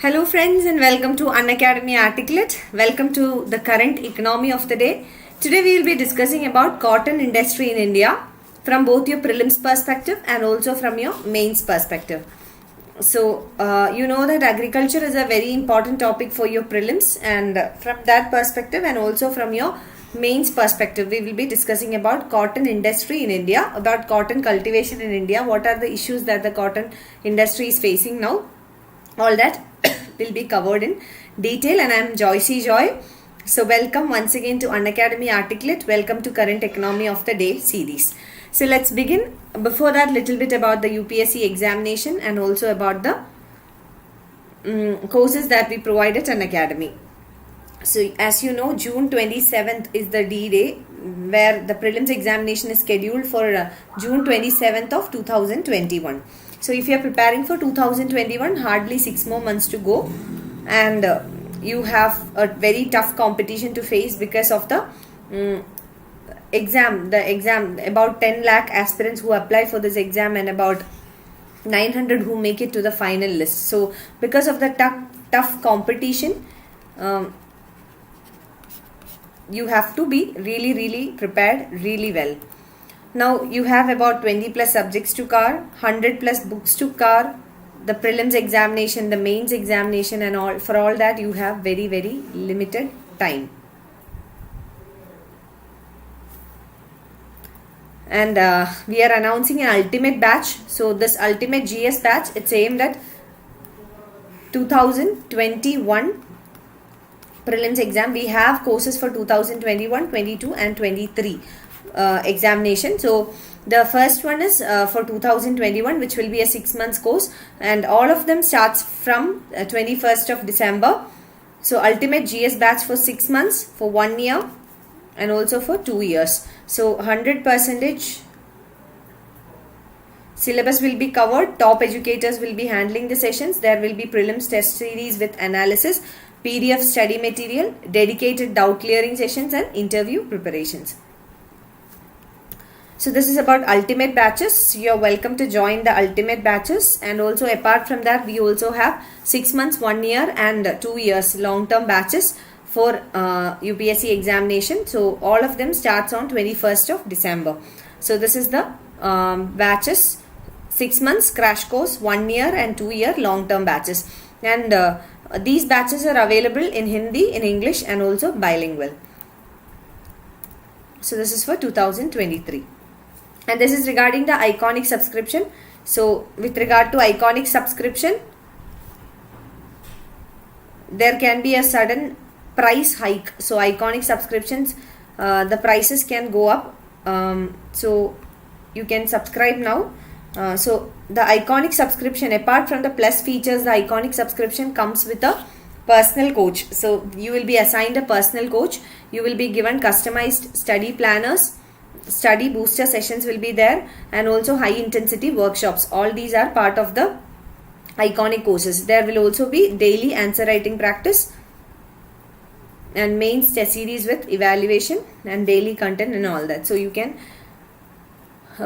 Hello friends and welcome to Unacademy Articulate. Welcome to the current economy of the day. Today we will be discussing about cotton industry in India from both your prelims perspective and also from your mains perspective. So you know that agriculture is a very important topic for your prelims, and from that perspective and also from your mains perspective we will be discussing about cotton industry in India, about cotton cultivation in India, what are the issues that the cotton industry is facing now. All that will be covered in detail, and I am Joicy Joy. So welcome once again to Unacademy Articulate. Welcome to Current Economy of the Day series. So let's begin. Before that, little bit about the UPSC examination and also about the courses that we provide at Unacademy. So as you know, June 27th is the D-Day where the prelims examination is scheduled for June 27th of 2021. So if you are preparing for 2021, hardly 6 more months to go, and you have a very tough competition to face because of the exam. About 10 lakh aspirants who apply for this exam and about 900 who make it to the final list. So because of the tough competition, you have to be really prepared really well. Now you have about 20 plus subjects to cover, 100 plus books to cover, the prelims examination, the mains examination, and all. For all that you have very limited time. And we are announcing an ultimate batch. So this ultimate GS batch, it's aimed at 2021 prelims exam. We have courses for 2021, 22 and 23 examination. So the first one is for 2021, which will be a 6 months course, and all of them starts from 21st of December. So ultimate GS batch for 6 months, for 1 year, and also for 2 years. So 100% syllabus will be covered. Top educators will be handling the sessions. There will be prelims test series with analysis, PDF study material, dedicated doubt clearing sessions, and interview preparations. So this is about ultimate batches. You are welcome to join the ultimate batches, and also apart from that we also have 6 months, 1 year and 2 years long term batches for UPSC examination. So all of them starts on 21st of December. So this is the batches: 6 months crash course, 1 year and 2 year long term batches, and these batches are available in Hindi, in English, and also bilingual. So this is for 2023. And this is regarding the iconic subscription. So with regard to iconic subscription, there can be a sudden price hike. So iconic subscriptions, the prices can go up. So you can subscribe now. So the iconic subscription, apart from the plus features, the iconic subscription comes with a personal coach. So you will be assigned a personal coach. You will be given customized study planners. Study booster sessions will be there, and also high intensity workshops. All these are part of the iconic courses. There will also be daily answer writing practice and mains test series with evaluation and daily content and all that. So you can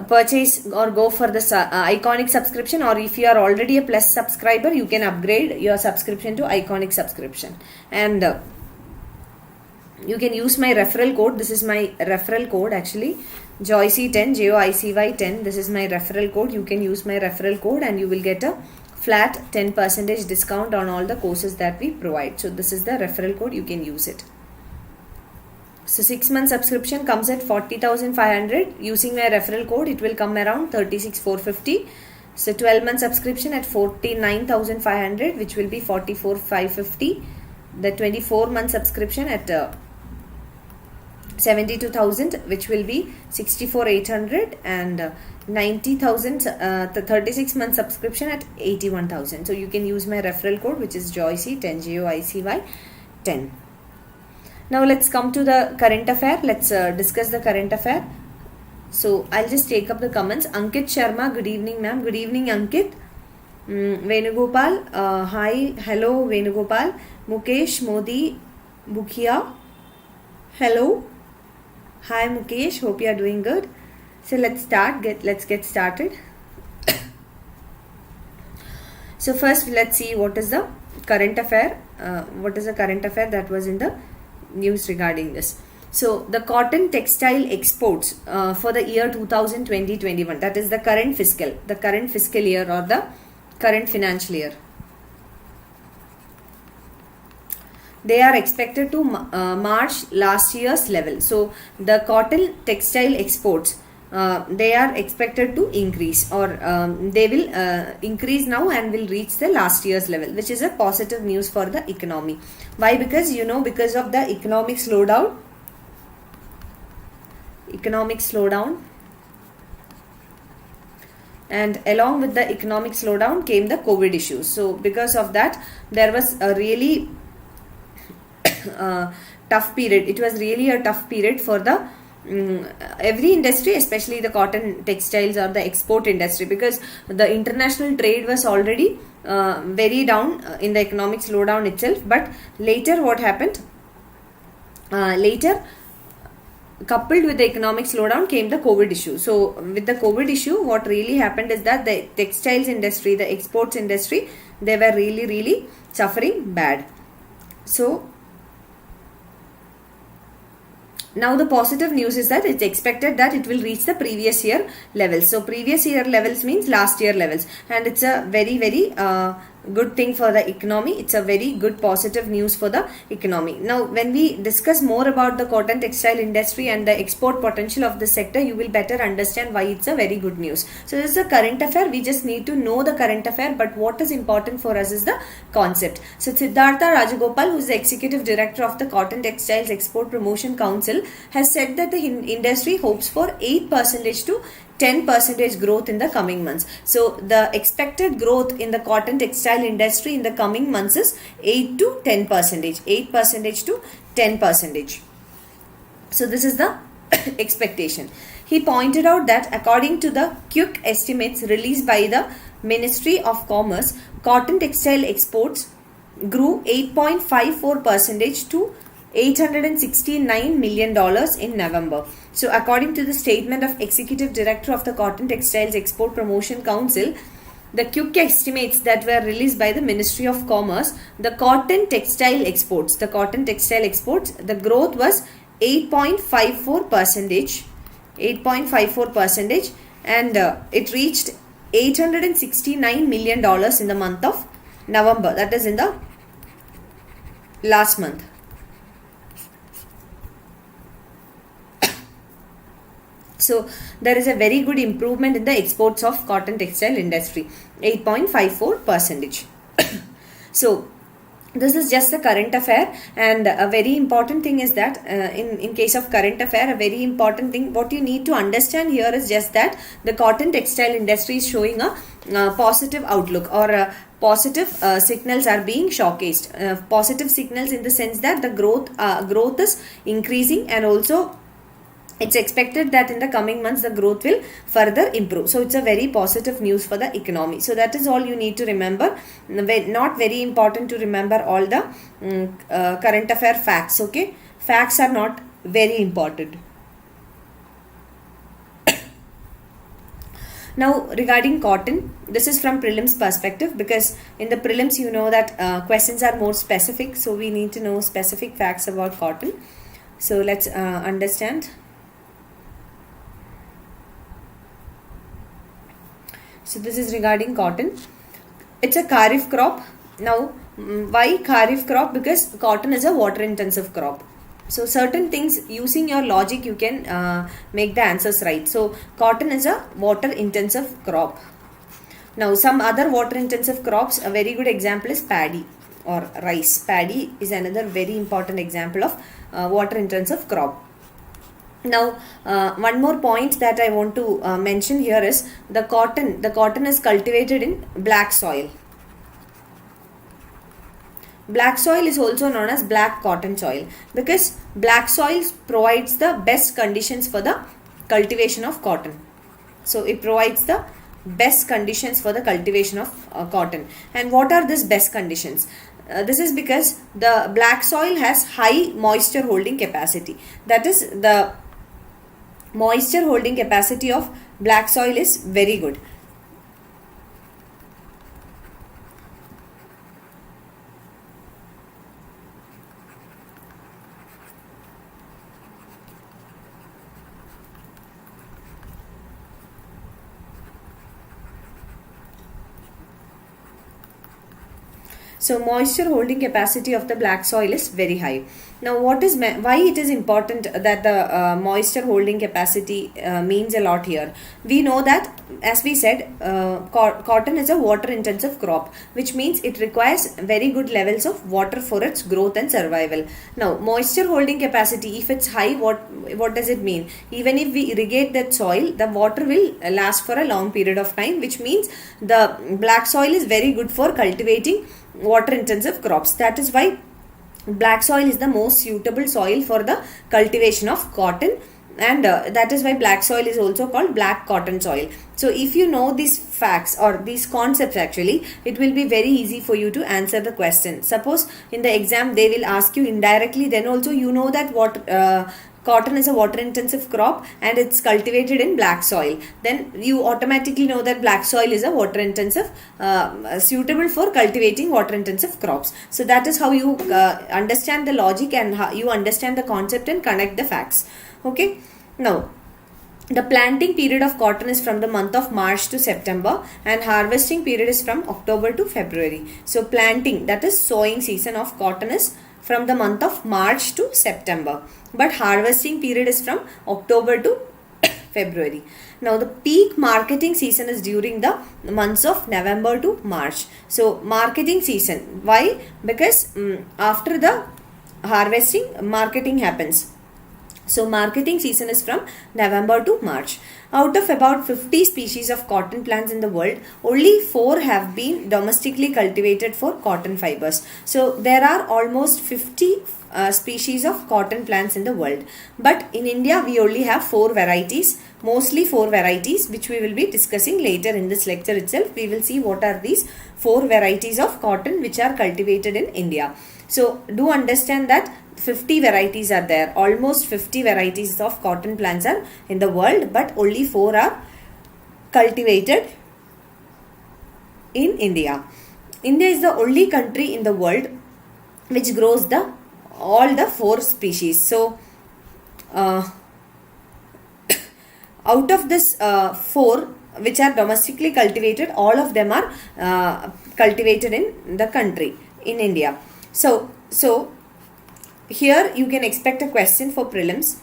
purchase or go for the iconic subscription, or if you are already a plus subscriber, you can upgrade your subscription to iconic subscription. And you can use my referral code. This is my referral code actually, Joicy10, Joicy 10. This is my referral code. You can use my referral code and you will get a flat 10% discount on all the courses that we provide. So this is the referral code. You can use it. So 6 month subscription comes at 40,500. Using my referral code, it will come around 36,450. So 12 month subscription at 49,500, which will be 44,550. The 24 month subscription at 72,000, which will be 64,800, and 90,000, the 36 month subscription at 81,000. So you can use my referral code, which is Joicy10, Joicy 10. Now let's come to the current affair. Let's discuss the current affair. So I'll just take up the comments. Ankit Sharma, good evening ma'am. Good evening Ankit. Venugopal, hi, hello Venugopal. Mukesh Modi Bukhiya, hello. Hi Mukesh, hope you are doing good. So let's get started. So first let's see what is the current affair. What is the current affair that was in the news regarding this? So the cotton textile exports for the year 2020-21, that is the current fiscal year or the current financial year, they are expected to match last year's level. So the cotton textile exports, they are expected to increase, or they will increase now and will reach the last year's level, which is a positive news for the economy. Why? Because because of the economic slowdown, and along with the economic slowdown came the COVID issues. So because of that, there was a really tough period. It was really a tough period for the every industry, especially the cotton textiles or the export industry, because the international trade was already very down in the economic slowdown itself. But later what happened? Later, coupled with the economic slowdown came the COVID issue. So with the COVID issue, what really happened is that the textiles industry, the exports industry, they were really suffering bad. So now the positive news is that it's expected that it will reach the previous year levels. So previous year levels means last year levels, and it's a very good thing for the economy. It's a very good positive news for the economy. Now when we discuss more about the cotton textile industry and the export potential of this sector, you will better understand why it's a very good news. So this is a current affair. We just need to know the current affair, but what is important for us is the concept. So Siddhartha Rajagopal, who is the executive director of the Cotton Textiles Export Promotion Council, has said that the industry hopes for 8% to 10% growth in the coming months. So the expected growth in the cotton textile industry in the coming months is 8 to 10%. 8% to 10%. So this is the expectation. He pointed out that according to the quick estimates released by the Ministry of Commerce, cotton textile exports grew 8.54% to $869 million in November. So according to the statement of Executive Director of the Cotton Textiles Export Promotion Council, the quick estimates that were released by the Ministry of Commerce, the cotton textile exports, the growth was 8.54%, and it reached $869 million in the month of November, that is in the last month. So there is a very good improvement in the exports of cotton textile industry, 8.54%. So this is just the current affair, and a very important thing is that in case of current affair, a very important thing what you need to understand here is just that the cotton textile industry is showing a positive outlook, or positive signals are being showcased. Positive signals in the sense that the growth is increasing, and also it's expected that in the coming months the growth will further improve. So it's a very positive news for the economy. So that is all you need to remember. Not very important to remember all the current affair facts. Okay, facts are not very important. Now regarding cotton, this is from prelims perspective, because in the prelims you know that questions are more specific, so we need to know specific facts about cotton. So let's understand. So this is regarding cotton. It's a kharif crop. Now why kharif crop? Because cotton is a water intensive crop. So certain things, using your logic, you can make the answers right. So cotton is a water intensive crop. Now some other water intensive crops, a very good example is paddy or rice. Paddy is another very important example of water intensive crop. Now one more point that I want to mention here is the cotton is cultivated in black soil. Black soil is also known as black cotton soil, because black soil provides the best conditions for the cultivation of cotton. So it provides the best conditions for the cultivation of cotton. And what are these best conditions? This is because the black soil has high moisture holding capacity. That is, the moisture holding capacity of black soil is very good. So moisture holding capacity of the black soil is very high. Now why it is important that the moisture holding capacity means a lot here. We know that, as we said, cotton is a water intensive crop, which means it requires very good levels of water for its growth and survival. Now moisture holding capacity, if it's high, what does it mean? Even if we irrigate that soil, the water will last for a long period of time, which means the black soil is very good for cultivating water intensive crops. That is why black soil is the most suitable soil for the cultivation of cotton, and that is why black soil is also called black cotton soil. So if you know these facts or these concepts, actually it will be very easy for you to answer the question. Suppose in the exam they will ask you indirectly, then also you know that what cotton is a water intensive crop and it's cultivated in black soil, then you automatically know that black soil is a water intensive, suitable for cultivating water intensive crops. So that is how you understand the logic and how you understand the concept and connect the facts. Okay, now the planting period of cotton is from the month of March to September, and harvesting period is from October to February. So planting, that is sowing season of cotton, is from the month of March to September, but harvesting period is from October to February. Now the peak marketing season is during the months of November to March. So marketing season, why? Because after the harvesting, marketing happens. So marketing season is from November to March. Out of about 50 species of cotton plants in the world, only 4 have been domestically cultivated for cotton fibers. So there are almost 50 species of cotton plants in the world. But in India, we only have 4 varieties, mostly 4 varieties, which we will be discussing later in this lecture itself. We will see what are these 4 varieties of cotton which are cultivated in India. So do understand that 50 varieties are there. Almost 50 varieties of cotton plants are in the world, but only 4 are cultivated in India. India is the only country in the world which grows all the 4 species. So out of this 4 which are domestically cultivated, all of them are cultivated in the country, in India. So here you can expect a question for prelims.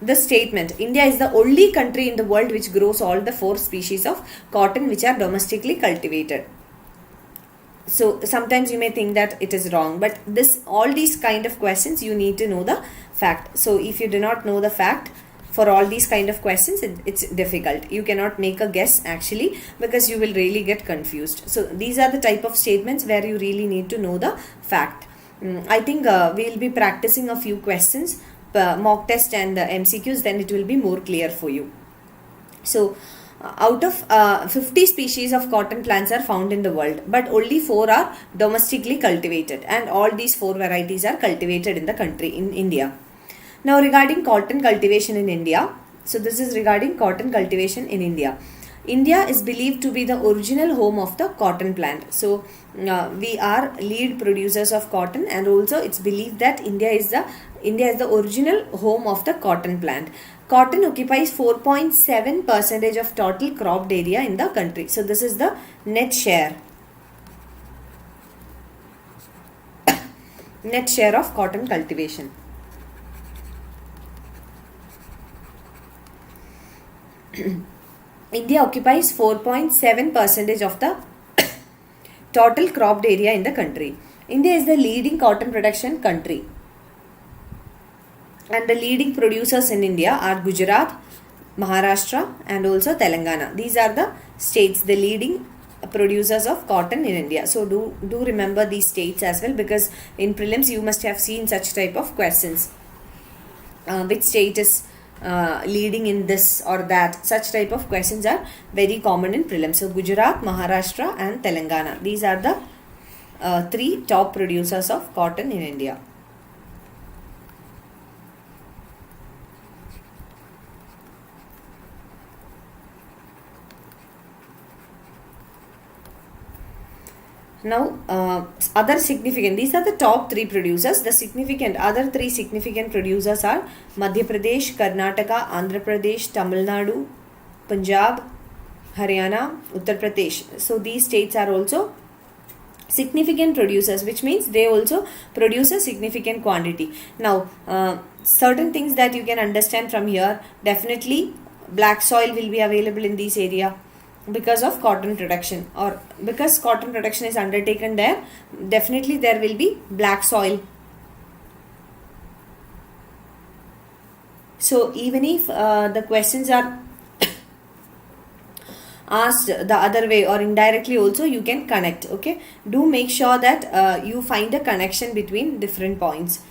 The statement, India is the only country in the world which grows all the 4 species of cotton which are domestically cultivated. So sometimes you may think that it is wrong, but all these kind of questions you need to know the fact. So if you do not know the fact for all these kind of questions, it's difficult. You cannot make a guess actually, because you will really get confused. So these are the type of statements where you really need to know the fact. I think we will be practicing a few questions, mock test and MCQs, then it will be more clear for you. So out of 50 species of cotton plants are found in the world, but only 4 are domestically cultivated, and all these 4 varieties are cultivated in the country, in India. Now regarding cotton cultivation in India, so this is regarding cotton cultivation in India. India is believed to be the original home of the cotton plant. So we are lead producers of cotton, and also it's believed that India is the original home of the cotton plant. Cotton occupies 4.7% of total cropped area in the country. So this is the net share. Net share of cotton cultivation. India occupies 4.7% of the total cropped area in the country. India is the leading cotton production country, and the leading producers in India are Gujarat, Maharashtra and also Telangana. These are the states, the leading producers of cotton in India. So do remember these states as well, because in prelims you must have seen such type of questions. Which state is leading in this or that? Such type of questions are very common in prelims. So Gujarat, Maharashtra and Telangana, these are the 3 top producers of cotton in India. Now other significant, these are the top 3 producers. The other 3 significant producers are Madhya Pradesh, Karnataka, Andhra Pradesh, Tamil Nadu, Punjab, Haryana, Uttar Pradesh. So these states are also significant producers, which means they also produce a significant quantity. Now certain things that you can understand from here: definitely black soil will be available in this area because of cotton production, or because cotton production is undertaken there, definitely there will be black soil. So even if the questions are asked the other way or indirectly also, you can connect. Okay, do make sure that you find a connection between different points.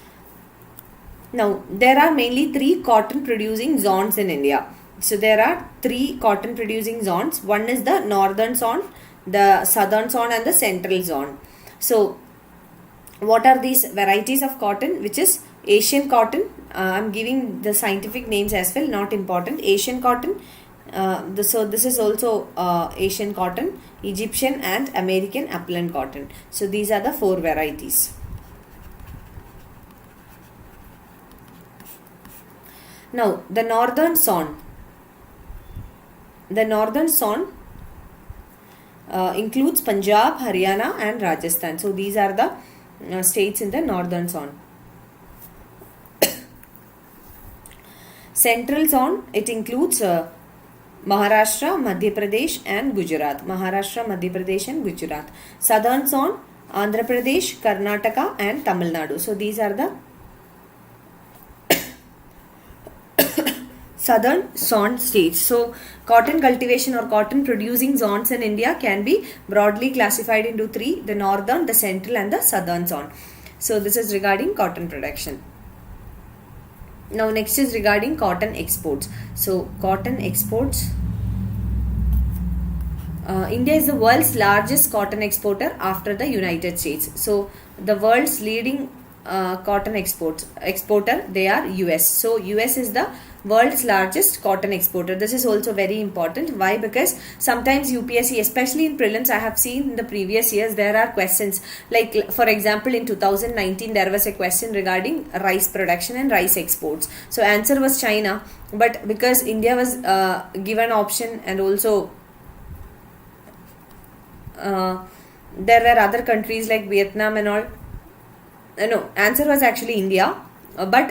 Now there are mainly 3 cotton producing zones in India. So there are 3 cotton producing zones. One is the northern zone, the southern zone, and the central zone. So what are these varieties of cotton? Which is Asian cotton. I'm giving the scientific names as well, not important. Asian cotton. So this is also Asian cotton, Egyptian and American upland cotton. So these are the 4 varieties. Now the northern zone. The northern zone includes Punjab, Haryana and Rajasthan. So these are the states in the northern zone. Central zone, it includes Maharashtra, Madhya Pradesh and Gujarat. Maharashtra, Madhya Pradesh and Gujarat. Southern zone, Andhra Pradesh, Karnataka and Tamil Nadu. So these are the southern zone states. So cotton cultivation or cotton producing zones in India can be broadly classified into 3: the northern, the central and the southern zone. So this is regarding cotton production. Now next is regarding cotton exports. So cotton exports, India is the world's largest cotton exporter after the United States. So the world's leading cotton exporter, they are US. So US is the world's largest cotton exporter. This is also very important. Why? Because sometimes UPSC, especially in prelims, I have seen in the previous years there are questions like, for example, in 2019 there was a question regarding rice production and rice exports. So answer was China, but because India was given option, and also there were other countries like Vietnam and all. No, answer was actually India, but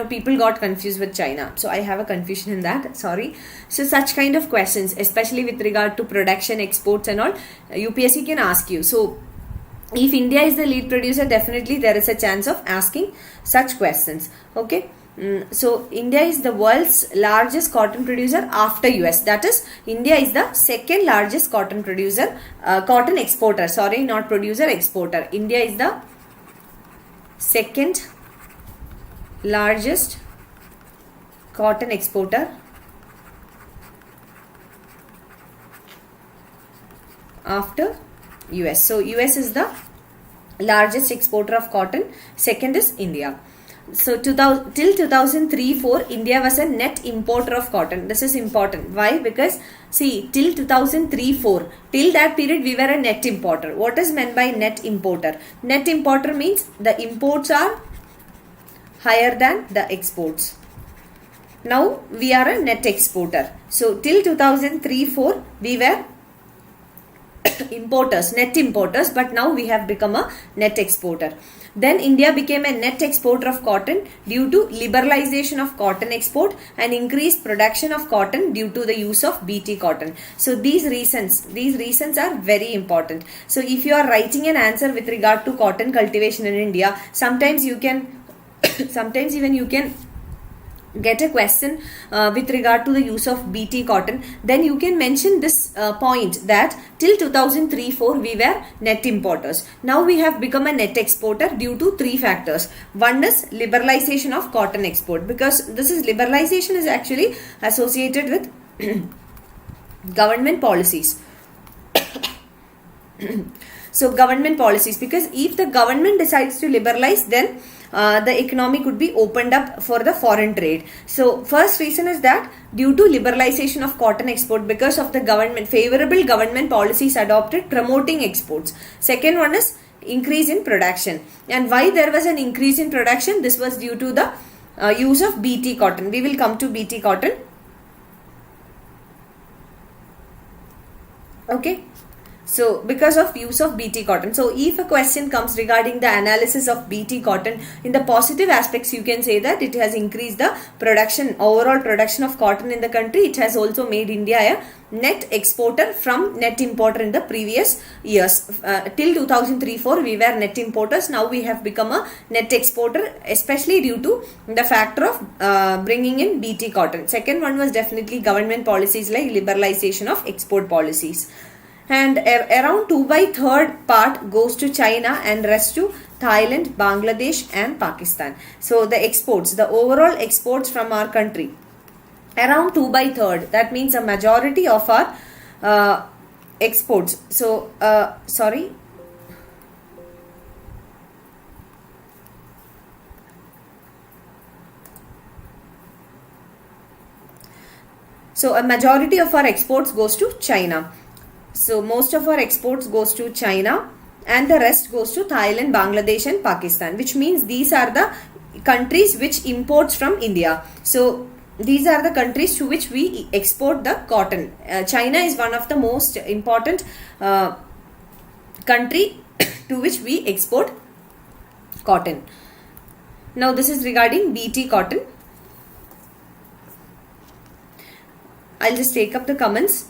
people got confused with China. So I have a confusion in that, sorry. So such kind of questions, especially with regard to production, exports and all, UPSC can ask you. So if India is the lead producer, definitely there is a chance of asking such questions. Okay. So India is the world's largest cotton producer after US. That is, India is the second largest cotton producer, cotton exporter. Sorry, not producer, exporter. India is the second largest cotton exporter after US. So US is the largest exporter of cotton. Second is India. So till 2003-04, India was a net importer of cotton. This is important. Why? Because see, till 2003-04, till that period we were a net importer. What is meant by net importer? Net importer means the imports are higher than the exports. Now we are a net exporter. So till 2003-04 we were importers, net importers, but now we have become a net exporter. Then India became a net exporter of cotton due to liberalization of cotton export and increased production of cotton due to the use of BT cotton. So these reasons are very important. So if you are writing an answer with regard to cotton cultivation in India, sometimes you can sometimes even you can get a question with regard to the use of BT cotton, then you can mention this point that till 2003-04 we were net importers. Now we have become a net exporter due to 3 factors. One is liberalization of cotton export, because this is liberalization is actually associated with government policies. So government policies, because if the government decides to liberalize, then the economy could be opened up for the foreign trade. So first reason is that due to liberalization of cotton export, because of the favorable government policies adopted promoting exports. Second one is increase in production. And why there was an increase in production? This was due to the use of BT cotton. We will come to BT cotton. Okay. So because of use of BT cotton. So if a question comes regarding the analysis of BT cotton, in the positive aspects you can say that it has increased the production, overall production of cotton in the country. It has also made India a net exporter from net importer in the previous years. Till 2003-4 we were net importers. Now we have become a net exporter, especially due to the factor of bringing in BT cotton. Second one was definitely government policies like liberalization of export policies. And around 2/3 part goes to China and rest to Thailand, Bangladesh and Pakistan. So the exports, the overall exports from our country, around 2/3, that means a majority of our exports. So So a majority of our exports goes to China. So most of our exports goes to China and the rest goes to Thailand, Bangladesh and Pakistan, which means these are the countries which imports from India. So these are the countries to which we export the cotton. China is one of the most important country to which we export cotton. Now this is regarding BT cotton. I'll just take up the comments.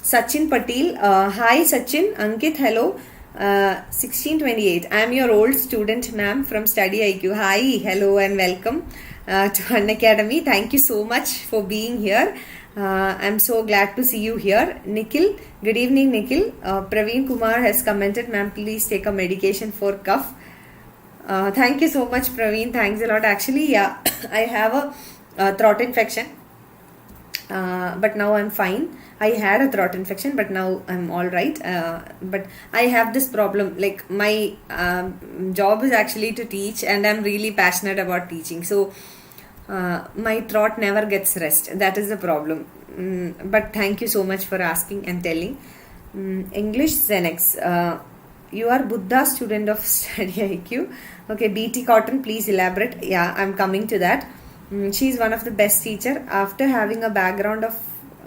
Sachin Patil, hi Sachin. Ankit, hello. 1628, I am your old student ma'am from Study IQ. Hi, hello and welcome to Unacademy. Thank you so much for being here. I'm so glad to see you here. Nikhil, good evening Nikhil. Praveen Kumar has commented, ma'am please take a medication for cough. Thank you so much Praveen, thanks a lot. Actually yeah, I have a throat infection. But now I'm fine. I had a throat infection but now I'm alright. But I have this problem, like my job is actually to teach and I'm really passionate about teaching. So my throat never gets rest. That is the problem. But thank you so much for asking and telling. English Zenex. You are Buddha student of Study IQ. Okay, BT Cotton, please elaborate. Yeah, I'm coming to that. She is one of the best teacher. After having a background of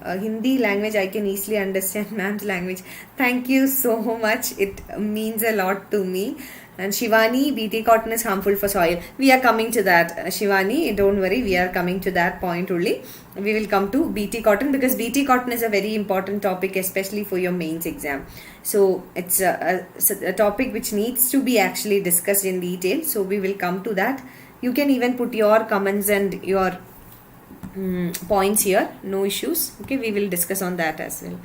Hindi language, I can easily understand ma'am's language. Thank you so much. It means a lot to me. And Shivani, BT cotton is harmful for soil. We are coming to that. Shivani, don't worry. We are coming to that point only. We will come to BT cotton because BT cotton is a very important topic, especially for your mains exam. So it's a topic which needs to be actually discussed in detail. So we will come to that. You can even put your comments and your points here, no issues. Okay, we will discuss on that as well.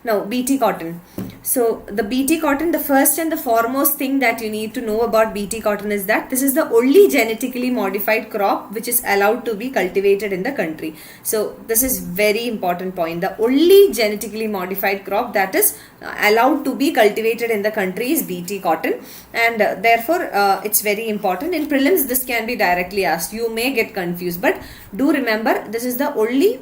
Now BT cotton. So the BT cotton, the first and the foremost thing that you need to know about BT cotton is that this is the only genetically modified crop which is allowed to be cultivated in the country. So this is very important point. The only genetically modified crop that is allowed to be cultivated in the country is BT cotton, and therefore it's very important. In prelims this can be directly asked. You may get confused, but do remember this is the only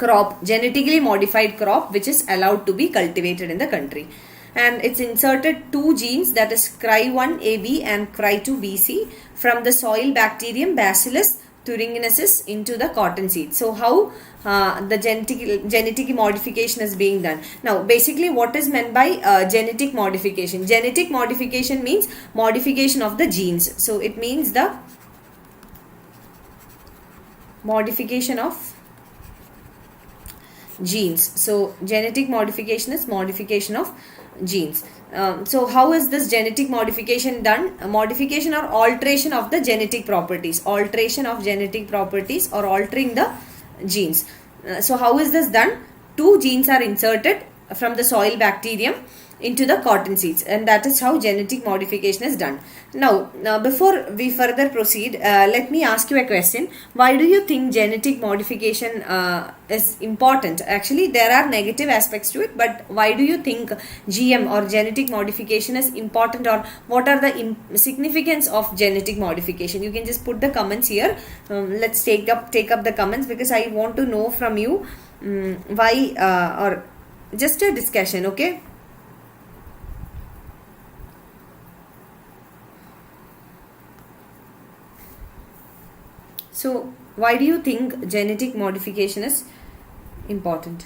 crop, genetically modified crop, which is allowed to be cultivated in the country. And it's inserted two genes, that is Cry1AB and Cry2BC, from the soil bacterium Bacillus thuringiensis into the cotton seed. So how the genetic modification is being done. Now basically what is meant by genetic modification? Genetic modification means modification of the genes. So it means the modification of genes. So genetic modification is modification of genes. So how is this genetic modification done? Modification or alteration of the genetic properties. Alteration of genetic properties or altering the genes. So how is this done? Two genes are inserted from the soil bacterium into the cotton seeds, and that is how genetic modification is done. Now before we further proceed, let me ask you a question. Why do you think genetic modification is important? Actually there are negative aspects to it, but why do you think GM or genetic modification is important, or what are the significance of genetic modification? You can just put the comments here. Let's take up the comments, because I want to know from you why, or just a discussion. Okay, so why do you think genetic modification is important?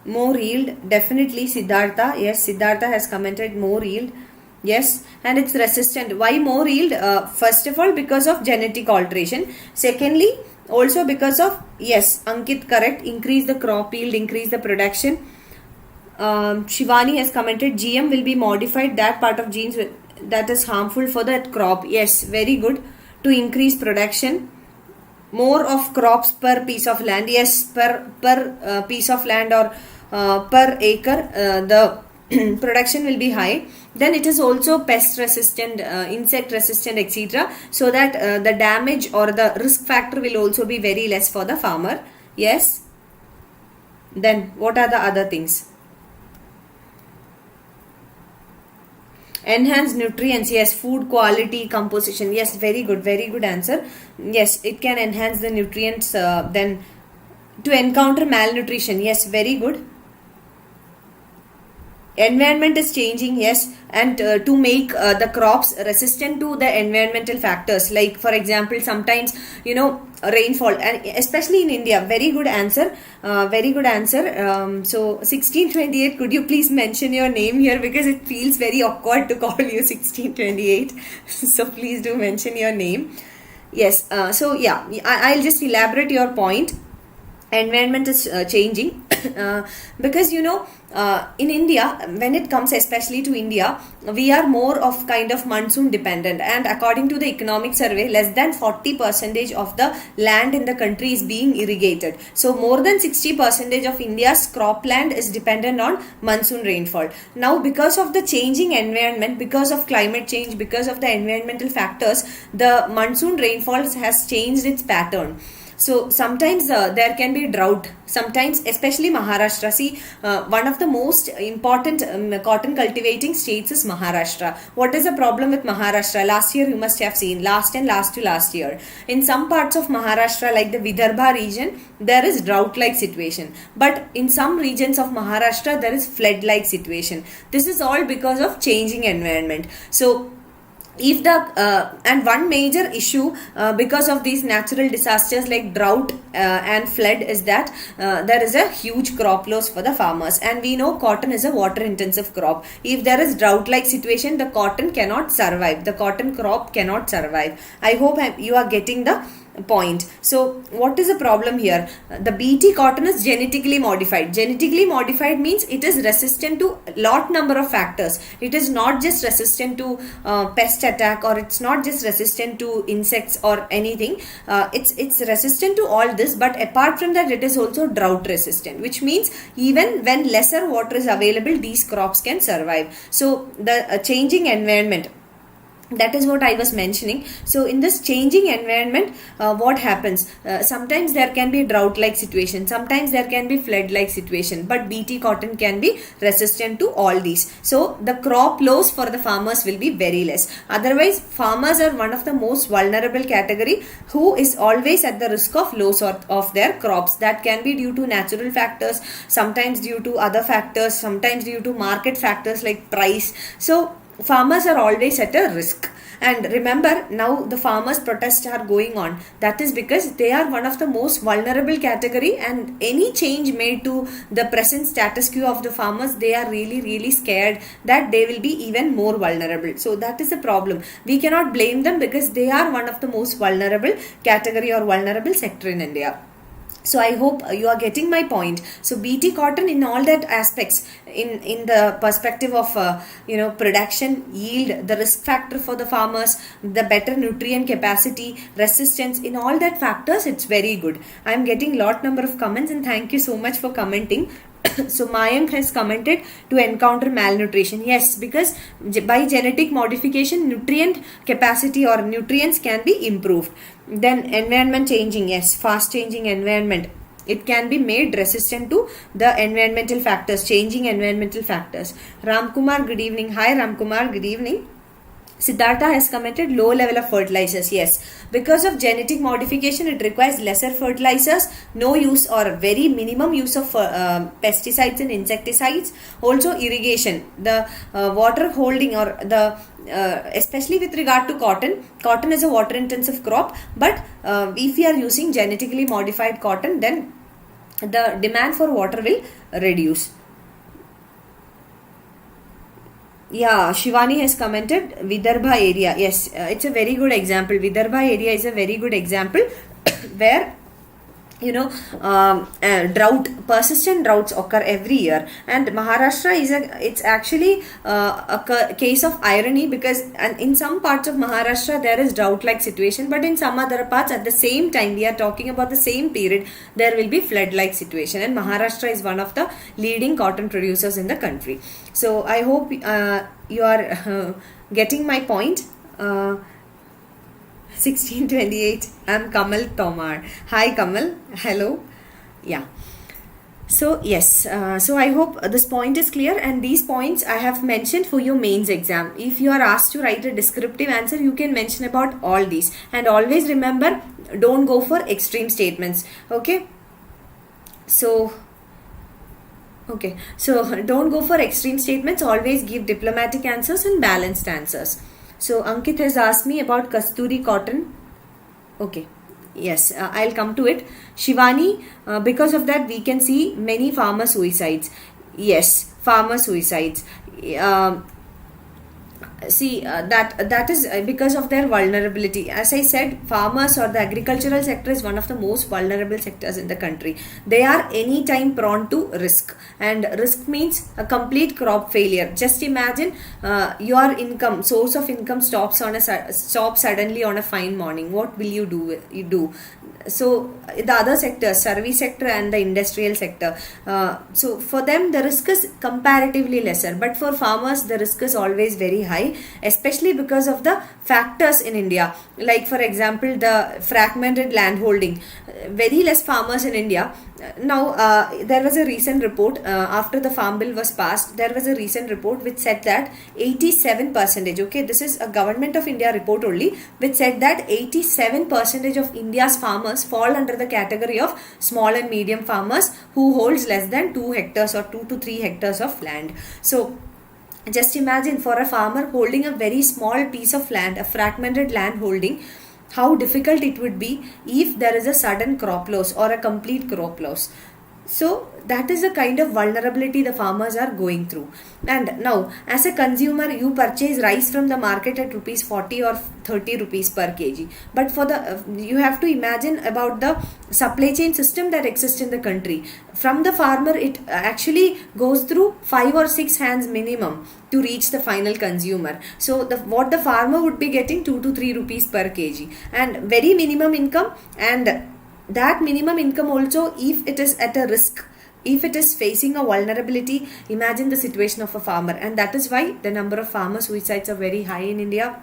More yield, definitely Siddhartha. Yes, Siddhartha has commented more yield. Yes, and it's resistant. Why more yield? First of all, because of genetic alteration. Secondly, also because of, yes, Ankit, correct, increase the crop yield, increase the production. Shivani has commented GM will be modified that part of genes that is harmful for that crop. Yes, very good. To increase production, more of crops per piece of land. Yes, per piece of land or per acre, the production will be high. Then it is also pest resistant, insect resistant, etc. So that the damage or the risk factor will also be very less for the farmer. Yes. Then what are the other things? Enhance nutrients, yes. Food quality, composition, yes. Very good answer. Yes, it can enhance the nutrients. Then to encounter malnutrition, yes, very good. Environment is changing, yes, and to make the crops resistant to the environmental factors, like for example, sometimes rainfall, and especially in India. Very good answer. So 1628, could you please mention your name here, because it feels very awkward to call you 1628. So please do mention your name. Yes. So yeah, I'll just elaborate your point. Environment is changing because in India, when it comes especially to India, we are more of kind of monsoon dependent, and according to the economic survey, less than 40% of the land in the country is being irrigated. So more than 60% of India's cropland is dependent on monsoon rainfall. Now, because of the changing environment, because of climate change, because of the environmental factors, the monsoon rainfall has changed its pattern. So sometimes there can be drought. Sometimes, especially Maharashtra. See, one of the most important cotton cultivating states is Maharashtra. What is the problem with Maharashtra? Last year you must have seen, last to last year. In some parts of Maharashtra, like the Vidarbha region, there is drought-like situation. But in some regions of Maharashtra, there is flood-like situation. This is all because of changing environment. So if the and one major issue because of these natural disasters like drought and flood is that there is a huge crop loss for the farmers, and we know cotton is a water intensive crop. If there is drought like situation, the cotton cannot survive, the cotton crop cannot survive. I hope you are getting the point. So what is the problem here? The BT cotton is genetically modified. Genetically modified means it is resistant to lot number of factors. It is not just resistant to pest attack, or it's not just resistant to insects or anything. It's resistant to all this, but apart from that, it is also drought resistant, which means even when lesser water is available, these crops can survive. So the changing environment, that is what I was mentioning. So in this changing environment, what happens? Sometimes there can be drought like situation, sometimes there can be flood like situation, but BT cotton can be resistant to all these. So the crop loss for the farmers will be very less. Otherwise, farmers are one of the most vulnerable category who is always at the risk of loss of their crops. That can be due to natural factors, sometimes due to other factors, sometimes due to market factors like price. So farmers are always at a risk. And remember, now the farmers protests are going on. That is because they are one of the most vulnerable category, and any change made to the present status quo of the farmers, they are really scared that they will be even more vulnerable. So that is the problem. We cannot blame them because they are one of the most vulnerable category or vulnerable sector in India. So I hope you are getting my point. So BT cotton in all that aspects, in the perspective of production, yield, the risk factor for the farmers, the better nutrient capacity, resistance, in all that factors, it's very good. I am getting lot number of comments, and thank you so much for commenting. So Mayank has commented to encounter malnutrition. Yes, because by genetic modification, nutrient capacity or nutrients can be improved. Then environment changing. Yes, fast changing environment. It can be made resistant to the environmental factors, changing environmental factors. Ramkumar, good evening. Hi Ramkumar, good evening. Siddhartha has commented low level of fertilizers. Yes, because of genetic modification, it requires lesser fertilizers, no use or very minimum use of pesticides and insecticides. Also irrigation, the water holding, or the especially with regard to cotton is a water intensive crop, but if we are using genetically modified cotton, then the demand for water will reduce. Yeah, Shivani has commented Vidarbha area. Yes, it's a very good example. Vidarbha area is a very good example where persistent droughts occur every year, and Maharashtra it's actually a case of irony, because and in some parts of Maharashtra there is drought like situation, but in some other parts at the same time, we are talking about the same period, there will be flood like situation, and Maharashtra is one of the leading cotton producers in the country. So I hope you are getting my point. 1628. I'm Kamal Tomar. Hi Kamal. Hello. Yeah. So yes, so I hope this point is clear, and these points I have mentioned for your mains exam. If you are asked to write a descriptive answer, you can mention about all these, and always remember, don't go for extreme statements. Okay. So don't go for extreme statements. Always give diplomatic answers and balanced answers. So Ankit has asked me about Kasturi cotton. Okay. Yes, I'll come to it. Shivani, because of that we can see many farmer suicides. Yes, farmer suicides. That is because of their vulnerability. As I said, farmers or the agricultural sector is one of the most vulnerable sectors in the country. They are anytime prone to risk, and risk means a complete crop failure. Just imagine your source of income stops suddenly on a fine morning. What will you do? So the other sectors, service sector and the industrial sector, so for them the risk is comparatively lesser, but for farmers the risk is always very high, especially because of the factors in India, like for example the fragmented land holding. Very less farmers in India. Now there was a recent report after the farm bill was passed. There was a recent report which said that 87%, okay, this is a government of India report only, which said that 87% of India's farmers fall under the category of small and medium farmers who holds less than 2 hectares or 2 to 3 hectares of land. So just imagine, for a farmer holding a very small piece of land, a fragmented land holding, how difficult it would be if there is a sudden crop loss or a complete crop loss. So that is the kind of vulnerability the farmers are going through. And now, as a consumer, you purchase rice from the market at rupees 40 or 30 rupees per kg. But for the you have to imagine about the supply chain system that exists in the country. From the farmer, it actually goes through 5 or 6 hands minimum to reach the final consumer. So what the farmer would be getting, 2 to 3 rupees per kg, and very minimum income. And that minimum income also, if it is at a risk, if it is facing a vulnerability, imagine the situation of a farmer. And that is why the number of farmer suicides are very high in India.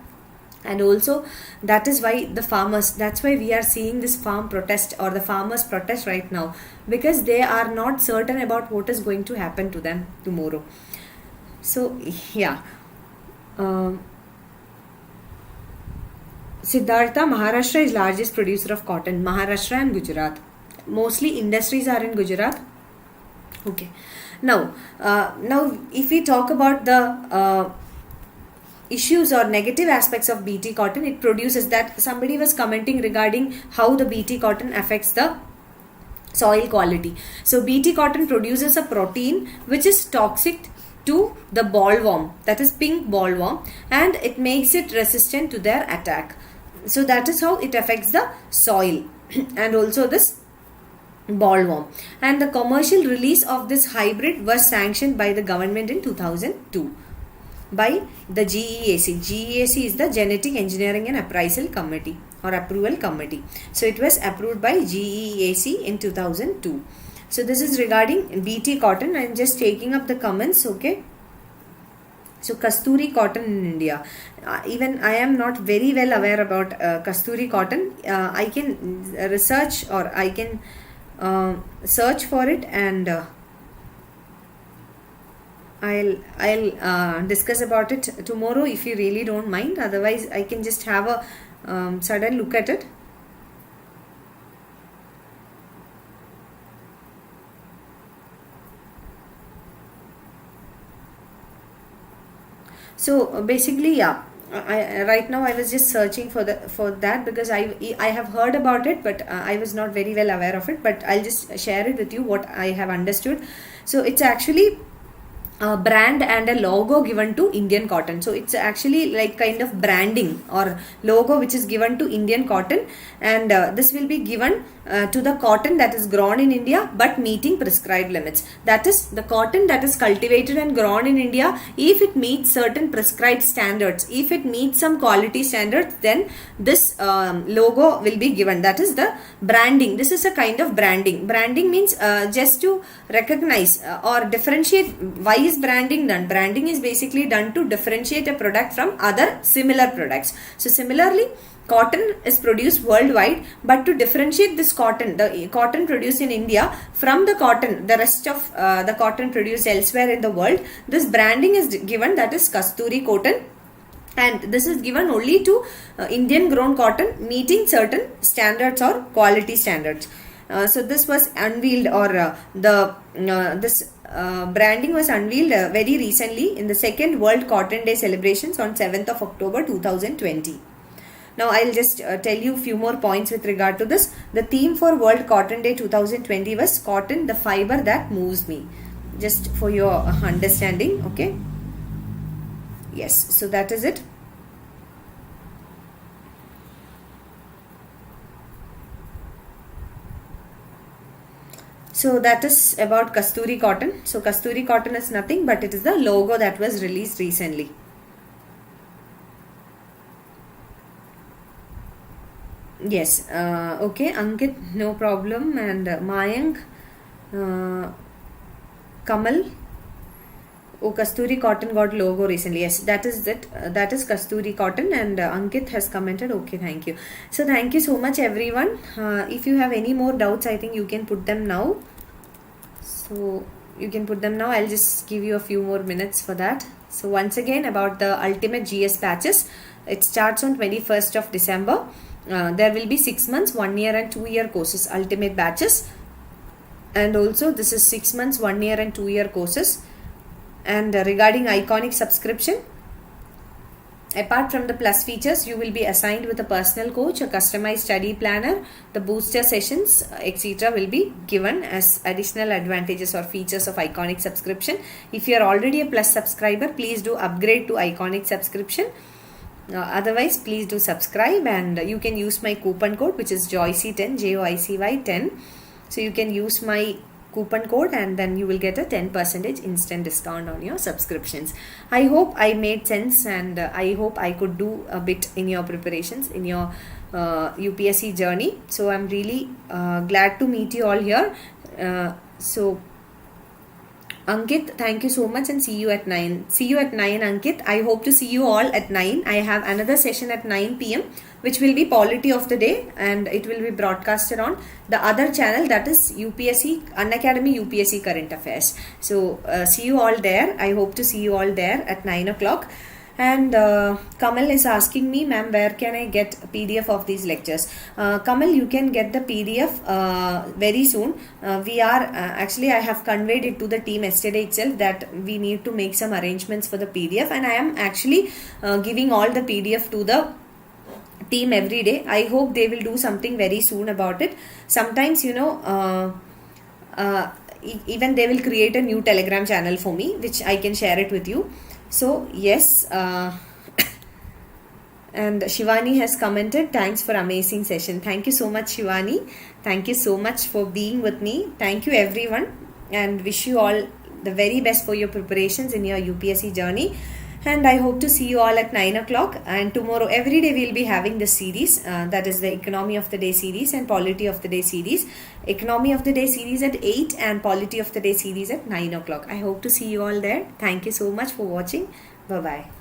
And also that is why that's why we are seeing this farm protest or the farmers protest right now, because they are not certain about what is going to happen to them tomorrow. So yeah, Siddhartha, Maharashtra is largest producer of cotton. Maharashtra and Gujarat. Mostly industries are in Gujarat. Okay. Now if we talk about the issues or negative aspects of BT cotton, it produces that somebody was commenting regarding how the BT cotton affects the soil quality. So BT cotton produces a protein which is toxic to the bollworm, that is pink bollworm, and it makes it resistant to their attack. So that is how it affects the soil and also this bollworm. And the commercial release of this hybrid was sanctioned by the government in 2002 by the GEAC. GEAC is the Genetic Engineering and Appraisal Committee or Approval Committee. So it was approved by GEAC in 2002. So this is regarding BT cotton. I am just taking up the comments. Okay. So Kasturi cotton in India. Even I am not very well aware about Kasturi cotton. I can research or I can search for it, and I'll discuss about it tomorrow if you really don't mind. Otherwise, I can just have a sudden look at it. So basically, yeah, right now I was just searching for that, because I have heard about it, but I was not very well aware of it. But I'll just share it with you what I have understood. So it's actually a brand and a logo given to Indian cotton. So it's actually like kind of branding or logo which is given to Indian cotton, and this will be given to the cotton that is grown in India but meeting prescribed limits. That is, the cotton that is cultivated and grown in India, if it meets certain prescribed standards, if it meets some quality standards, then this logo will be given. That is the branding. This is a kind of branding. Branding means just to recognize or differentiate. Why is branding done? Branding is basically done to differentiate a product from other similar products. So similarly, cotton is produced worldwide, but to differentiate this cotton, the cotton produced in India, from the cotton, the rest of the cotton produced elsewhere in the world, this branding is given, that is Kasturi cotton. And this is given only to Indian grown cotton meeting certain standards or quality standards. So this was unveiled, or this branding was unveiled very recently in the second World Cotton Day celebrations on 7th of October 2020. Now I'll just tell you a few more points with regard to this. The theme for World Cotton Day 2020 was "Cotton, the fiber that moves me." Just for your understanding, okay? Yes, so that is it. So that is about Kasturi cotton. So Kasturi cotton is nothing but it is the logo that was released recently. Yes, okay, Ankit, no problem. And Mayank, Kamal, oh, Kasturi cotton got logo recently. Yes, that is it. That is Kasturi cotton, and Ankit has commented. Okay, thank you. So thank you so much, everyone. If you have any more doubts, I think you can put them now. So you can put them now. I'll just give you a few more minutes for that. So once again, about the ultimate GS batches, it starts on 21st of December. There will be 6 months, 1 year and 2 year courses, ultimate batches. And also this is 6 months, 1 year and 2 year courses. And regarding iconic subscription, apart from the plus features, you will be assigned with a personal coach, a customized study planner, the booster sessions, etc. will be given as additional advantages or features of iconic subscription. If you are already a plus subscriber, please do upgrade to iconic subscription. Otherwise, please do subscribe, and you can use my coupon code, which is Joicy10, JOICY10. So you can use my coupon code, and then you will get a 10% instant discount on your subscriptions. I hope I made sense, and I hope I could do a bit in your preparations, in your UPSC journey. So I'm really glad to meet you all here. So Ankit, thank you so much, and see you at 9. See you at 9, Ankit. I hope to see you all at 9. I have another session at 9 p.m. which will be polity of the day, and it will be broadcasted on the other channel, that is UPSC, Unacademy UPSC Current Affairs. So see you all there. I hope to see you all there at 9 o'clock. And Kamal is asking me, ma'am, where can I get a PDF of these lectures? Kamal, you can get the PDF very soon. We are actually, I have conveyed it to the team yesterday itself that we need to make some arrangements for the PDF, and I am actually giving all the PDF to the team every day. I hope they will do something very soon about it. Sometimes, you know, even they will create a new Telegram channel for me, which I can share it with you. So yes, and Shivani has commented, thanks for amazing session. Thank you so much, Shivani. Thank you so much for being with me. Thank you everyone, and wish you all the very best for your preparations in your UPSC journey. And I hope to see you all at 9 o'clock. And tomorrow, every day, we will be having this series. That is the Economy of the Day series and Polity of the Day series. Economy of the Day series at 8 and Polity of the Day series at 9 o'clock. I hope to see you all there. Thank you so much for watching. Bye-bye.